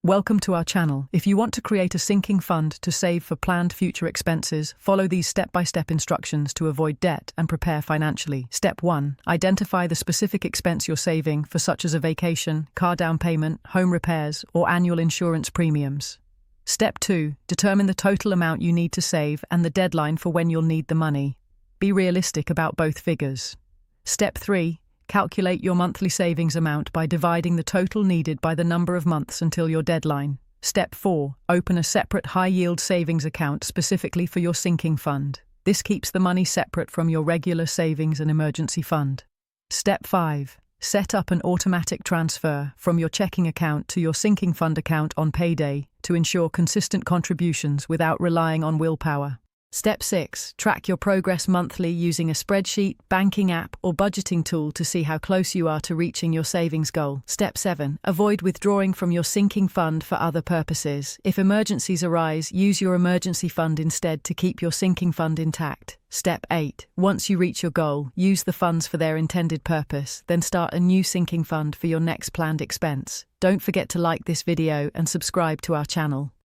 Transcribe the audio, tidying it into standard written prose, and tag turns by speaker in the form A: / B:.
A: Welcome to our channel. If you want to create a sinking fund to save for planned future expenses, follow these step-by-step instructions to avoid debt and prepare financially. Step 1. Identify the specific expense you're saving for, such as a vacation, car down payment, home repairs, or annual insurance premiums. Step 2. Determine the total amount you need to save and the deadline for when you'll need the money. Be realistic about both figures. Step 3. Calculate your monthly savings amount by dividing the total needed by the number of months until your deadline. Step 4. Open a separate high-yield savings account specifically for your sinking fund. This keeps the money separate from your regular savings and emergency fund. Step 5. Set up an automatic transfer from your checking account to your sinking fund account on payday to ensure consistent contributions without relying on willpower. Step 6. Track your progress monthly using a spreadsheet, banking app, or budgeting tool to see how close you are to reaching your savings goal. Step 7. Avoid withdrawing from your sinking fund for other purposes. If emergencies arise, use your emergency fund instead to keep your sinking fund intact. Step 8. Once you reach your goal, use the funds for their intended purpose, then start a new sinking fund for your next planned expense. Don't forget to like this video and subscribe to our channel.